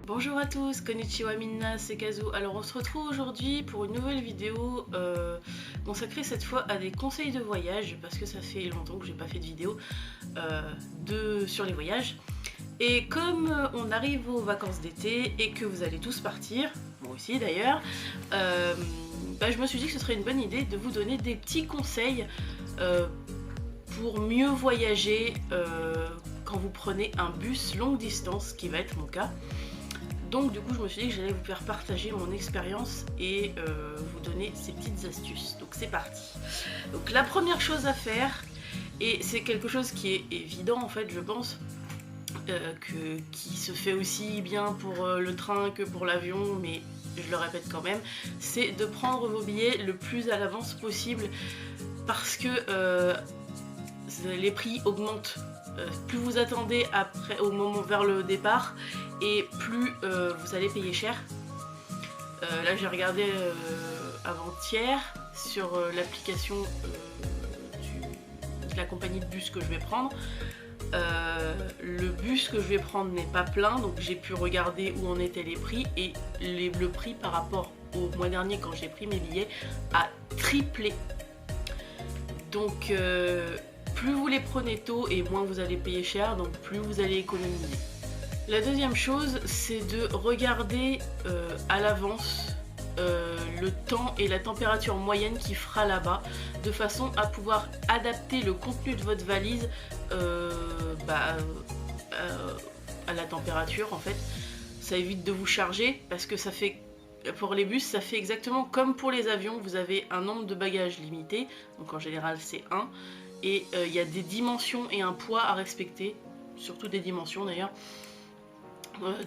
Bonjour à tous, konnichiwa minna, c'est Kazu. Alors on se retrouve aujourd'hui pour une nouvelle vidéo consacrée cette fois à des conseils de voyage parce que ça fait longtemps que j'ai pas fait de vidéo sur les voyages. Et comme on arrive aux vacances d'été et que vous allez tous partir, moi aussi d'ailleurs, je me suis dit que ce serait une bonne idée de vous donner des petits conseils pour mieux voyager quand vous prenez un bus longue distance, ce qui va être mon cas. Donc du coup je me suis dit que j'allais vous faire partager mon expérience et vous donner ces petites astuces. Donc c'est parti. Donc la première chose à faire, et c'est quelque chose qui est évident en fait je pense, qui se fait aussi bien pour le train que pour l'avion, mais je le répète quand même, c'est de prendre vos billets le plus à l'avance possible parce que les prix augmentent. Plus vous attendez au moment vers le départ et plus vous allez payer cher. Là j'ai regardé avant-hier sur l'application de la compagnie de bus que je vais prendre. Le bus que je vais prendre n'est pas plein, donc j'ai pu regarder où en étaient les prix et le prix par rapport au mois dernier quand j'ai pris mes billets a triplé. Donc plus vous les prenez tôt et moins vous allez payer cher, donc plus vous allez économiser. La deuxième chose, c'est de regarder à l'avance le temps et la température moyenne qu'il fera là-bas, de façon à pouvoir adapter le contenu de votre valise à la température en fait. Ça évite de vous charger parce que ça fait... Pour les bus, ça fait exactement comme pour les avions, vous avez un nombre de bagages limité, donc en général c'est 1, et il y a des dimensions et un poids à respecter, surtout des dimensions d'ailleurs.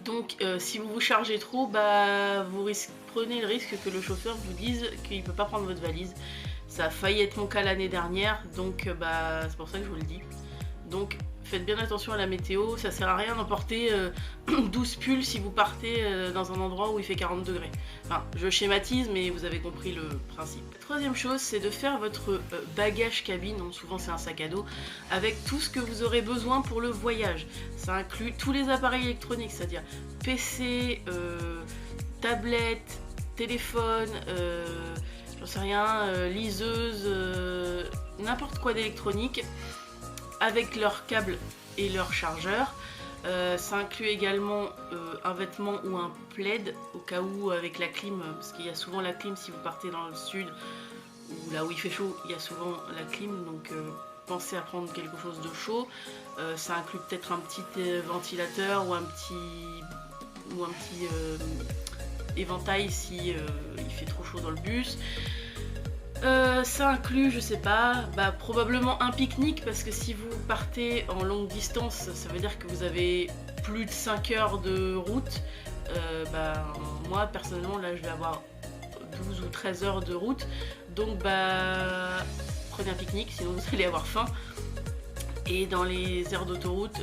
Donc si vous vous chargez trop, prenez le risque que le chauffeur vous dise qu'il ne peut pas prendre votre valise. Ça a failli être mon cas l'année dernière, donc c'est pour ça que je vous le dis. Donc faites bien attention à la météo, ça sert à rien d'emporter 12 pulls si vous partez dans un endroit où il fait 40 degrés. Enfin, je schématise, mais vous avez compris le principe. La troisième chose, c'est de faire votre bagage cabine, donc souvent c'est un sac à dos, avec tout ce que vous aurez besoin pour le voyage. Ça inclut tous les appareils électroniques, c'est-à-dire PC, tablette, téléphone, j'en sais rien, liseuse, n'importe quoi d'électronique, avec leurs câbles et leurs chargeurs. Ça inclut également un vêtement ou un plaid au cas où avec la clim, parce qu'il y a souvent la clim si vous partez dans le sud ou là où il fait chaud, il y a souvent la clim, donc pensez à prendre quelque chose de chaud. Ça inclut peut-être un petit ventilateur ou un petit éventail si il fait trop chaud dans le bus. Ça inclut, je sais pas, probablement un pique-nique parce que si vous partez en longue distance, ça veut dire que vous avez plus de 5 heures de route. Moi personnellement là je vais avoir 12 ou 13 heures de route, donc prenez un pique-nique sinon vous allez avoir faim. Et dans les aires d'autoroute,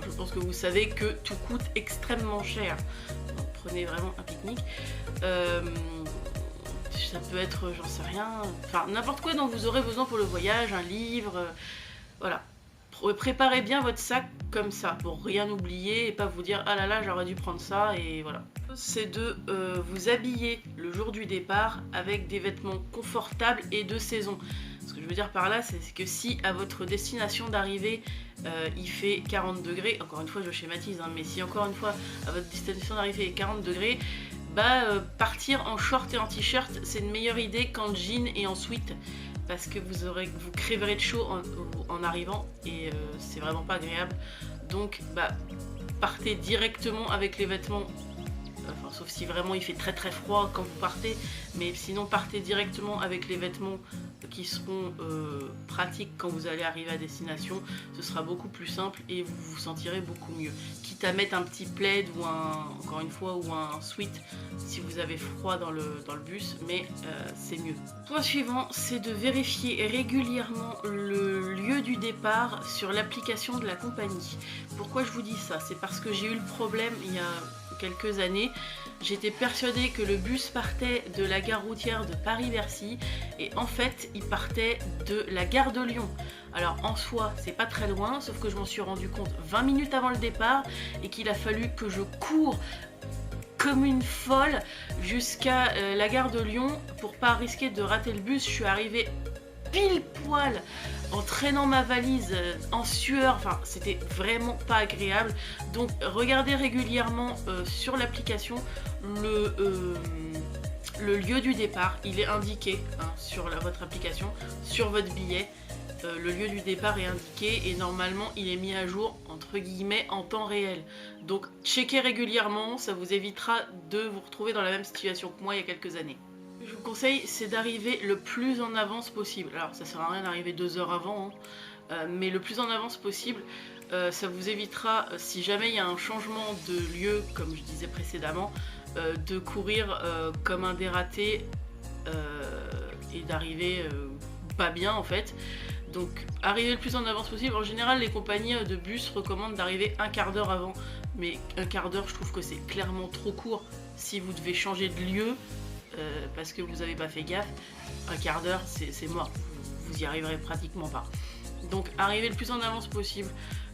je pense que vous savez que tout coûte extrêmement cher, donc prenez vraiment un pique-nique. Ça peut être, j'en sais rien, enfin n'importe quoi dont vous aurez besoin pour le voyage, un livre, voilà. Préparez bien votre sac comme ça, pour rien oublier et pas vous dire ah là là j'aurais dû prendre ça et voilà. C'est de vous habiller le jour du départ avec des vêtements confortables et de saison. Ce que je veux dire par là, c'est que si à votre destination d'arrivée il fait 40 degrés, encore une fois je schématise, hein, mais si encore une fois à votre destination d'arrivée il est 40 degrés, partir en short et en t-shirt c'est une meilleure idée qu'en jean et en sweat parce que vous crèverez de chaud en arrivant et c'est vraiment pas agréable. Donc partez directement avec les vêtements, sauf si vraiment il fait très très froid quand vous partez, mais sinon partez directement avec les vêtements qui seront pratiques quand vous allez arriver à destination. Ce sera beaucoup plus simple et vous vous sentirez beaucoup mieux, quitte à mettre un petit plaid ou encore une fois ou un sweat si vous avez froid dans le bus, mais c'est mieux. Point suivant, c'est de vérifier régulièrement le lieu du départ sur l'application de la compagnie. Pourquoi je vous dis ça? C'est parce que j'ai eu le problème il y a quelques années J'étais persuadée que le bus partait de la gare routière de Paris-Bercy et en fait il partait de la gare de Lyon. Alors en soi c'est pas très loin, sauf que je m'en suis rendu compte 20 minutes avant le départ et qu'il a fallu que je cours comme une folle jusqu'à la gare de Lyon pour pas risquer de rater le bus. Je suis arrivée pile poil en traînant ma valise en sueur, enfin c'était vraiment pas agréable. Donc regardez régulièrement sur l'application le lieu du départ, il est indiqué hein, sur votre application, sur votre billet. Le lieu du départ est indiqué et normalement il est mis à jour entre guillemets en temps réel. Donc checkez régulièrement, ça vous évitera de vous retrouver dans la même situation que moi il y a quelques années. Ce que je vous conseille, c'est d'arriver le plus en avance possible. Alors ça sert à rien d'arriver 2 heures avant, hein, mais le plus en avance possible, ça vous évitera, si jamais il y a un changement de lieu, comme je disais précédemment, de courir comme un dératé et d'arriver pas bien en fait. Donc arriver le plus en avance possible. En général les compagnies de bus recommandent d'arriver un quart d'heure avant, mais un quart d'heure je trouve que c'est clairement trop court si vous devez changer de lieu parce que vous n'avez pas fait gaffe. Un quart d'heure c'est mort, vous y arriverez pratiquement pas. Donc arriver le plus en avance possible.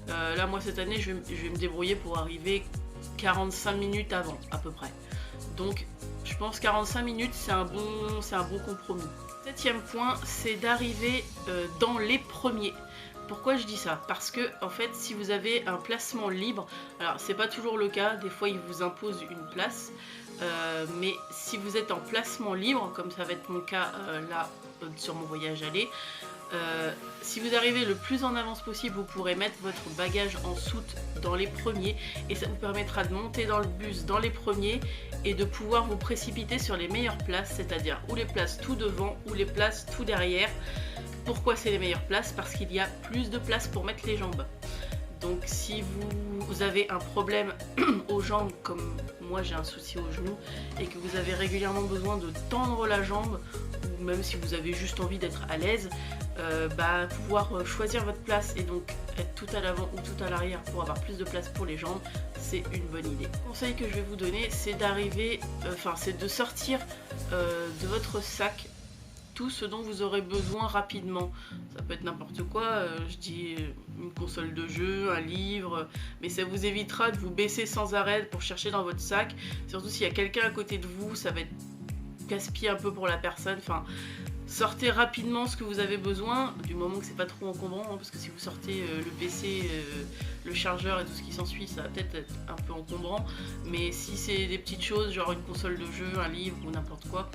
Là moi cette année je vais me débrouiller pour arriver 45 minutes avant à peu près. Donc je pense 45 minutes c'est un bon compromis. 7e point, c'est d'arriver dans les premiers. Pourquoi je dis ça? Parce que en fait si vous avez un placement libre, alors c'est pas toujours le cas, des fois ils vous imposent une place, mais si vous êtes en placement libre, comme ça va être mon cas là sur mon voyage aller, si vous arrivez le plus en avance possible, vous pourrez mettre votre bagage en soute dans les premiers et ça vous permettra de monter dans le bus dans les premiers et de pouvoir vous précipiter sur les meilleures places, c'est-à-dire ou les places tout devant ou les places tout derrière. Pourquoi c'est les meilleures places? Parce qu'il y a plus de place pour mettre les jambes. Donc si vous avez un problème aux jambes, comme moi j'ai un souci au genou, et que vous avez régulièrement besoin de tendre la jambe, ou même si vous avez juste envie d'être à l'aise, pouvoir choisir votre place et donc être tout à l'avant ou tout à l'arrière pour avoir plus de place pour les jambes, c'est une bonne idée. Le conseil que je vais vous donner, c'est d'arriver, c'est de sortir de votre sac tout ce dont vous aurez besoin rapidement. Ça peut être n'importe quoi, je dis une console de jeu, un livre, mais ça vous évitera de vous baisser sans arrêt pour chercher dans votre sac. Surtout s'il y a quelqu'un à côté de vous, ça va être casse-pied un peu pour la personne. Enfin, sortez rapidement ce que vous avez besoin, du moment que c'est pas trop encombrant, hein, parce que si vous sortez le PC, le chargeur et tout ce qui s'ensuit, ça va peut-être être un peu encombrant. Mais si c'est des petites choses, genre une console de jeu, un livre ou n'importe quoi,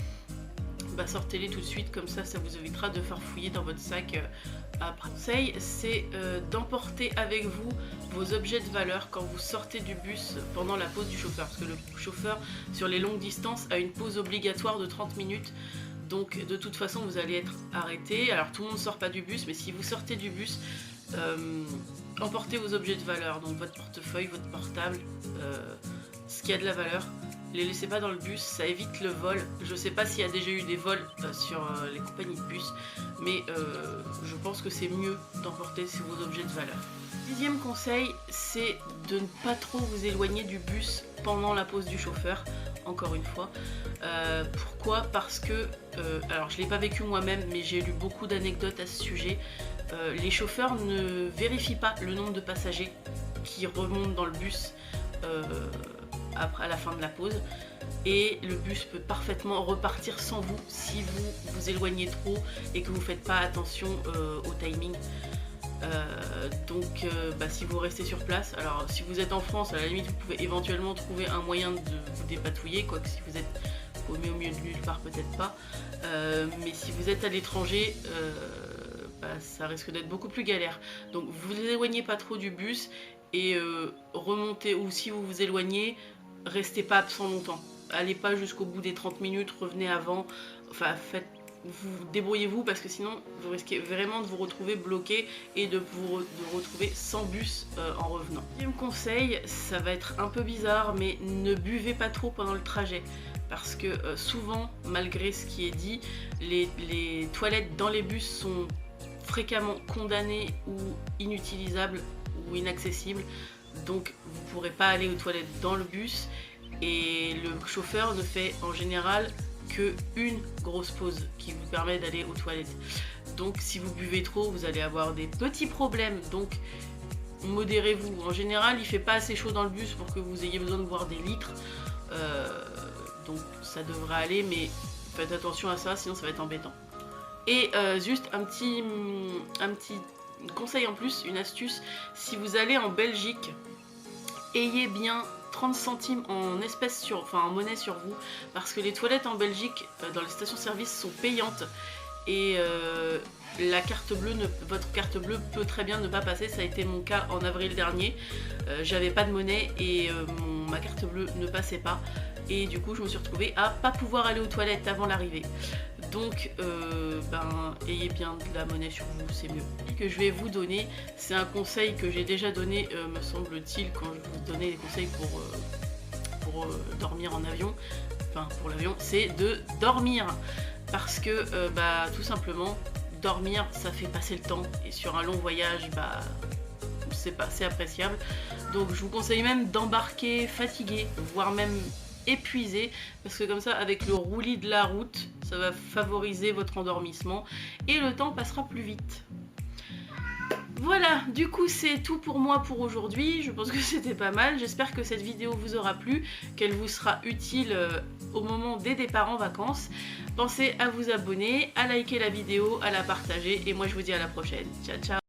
sortez-les tout de suite, comme ça vous évitera de farfouiller dans votre sac après. Conseil, c'est d'emporter avec vous vos objets de valeur quand vous sortez du bus pendant la pause du chauffeur, parce que le chauffeur sur les longues distances a une pause obligatoire de 30 minutes. Donc de toute façon vous allez être arrêté. Alors tout le monde ne sort pas du bus, mais si vous sortez du bus, emportez vos objets de valeur, donc votre portefeuille, votre portable, ce qui a de la valeur. Les laissez pas dans le bus, ça évite le vol. Je sais pas s'il y a déjà eu des vols sur les compagnies de bus, mais je pense que c'est mieux d'emporter vos objets de valeur. 10e conseil, c'est de ne pas trop vous éloigner du bus pendant la pause du chauffeur, encore une fois. Pourquoi? Parce que, alors je l'ai pas vécu moi-même, mais j'ai lu beaucoup d'anecdotes à ce sujet. Les chauffeurs ne vérifient pas le nombre de passagers qui remontent dans le bus après, à la fin de la pause, et le bus peut parfaitement repartir sans vous si vous vous éloignez trop et que vous faites pas attention au timing. Si vous restez sur place, alors si vous êtes en France, à la limite vous pouvez éventuellement trouver un moyen de vous dépatouiller, quoique si vous êtes paumé au milieu de nulle part, peut-être pas, mais si vous êtes à l'étranger, ça risque d'être beaucoup plus galère. Donc vous vous éloignez pas trop du bus et remontez, ou si vous vous éloignez, restez pas absent longtemps. Allez pas jusqu'au bout des 30 minutes, revenez avant, débrouillez-vous, parce que sinon vous risquez vraiment de vous retrouver bloqué et de vous retrouver sans bus en revenant. Deuxième conseil, ça va être un peu bizarre, mais ne buvez pas trop pendant le trajet. Parce que souvent, malgré ce qui est dit, les toilettes dans les bus sont fréquemment condamnées ou inutilisables ou inaccessibles. Donc vous ne pourrez pas aller aux toilettes dans le bus et le chauffeur ne fait en général que une grosse pause qui vous permet d'aller aux toilettes. Donc si vous buvez trop, vous allez avoir des petits problèmes, donc modérez-vous. En général, il fait pas assez chaud dans le bus pour que vous ayez besoin de boire des litres, donc ça devrait aller, mais faites attention à ça, sinon ça va être embêtant. Et juste un petit conseil en plus, une astuce, si vous allez en Belgique, ayez bien 30 centimes en espèces en monnaie sur vous, parce que les toilettes en Belgique, dans les stations-service, sont payantes, et votre carte bleue peut très bien ne pas passer. Ça a été mon cas en avril dernier. J'avais pas de monnaie et ma carte bleue ne passait pas, et du coup je me suis retrouvée à pas pouvoir aller aux toilettes avant l'arrivée. Donc ayez bien de la monnaie sur vous, c'est mieux. Ce que je vais vous donner, c'est un conseil que j'ai déjà donné, me semble-t-il, quand je vous donnais des conseils pour dormir en avion, enfin pour l'avion, c'est de dormir. Parce que tout simplement, dormir ça fait passer le temps, et sur un long voyage, c'est appréciable. Donc je vous conseille même d'embarquer fatigué, voire même épuisé, parce que comme ça, avec le roulis de la route, ça va favoriser votre endormissement et le temps passera plus vite. Voilà, du coup c'est tout pour moi pour aujourd'hui. Je pense que c'était pas mal. J'espère que cette vidéo vous aura plu, qu'elle vous sera utile au moment des départs en vacances. Pensez à vous abonner, à liker la vidéo, à la partager, et moi je vous dis à la prochaine. Ciao ciao.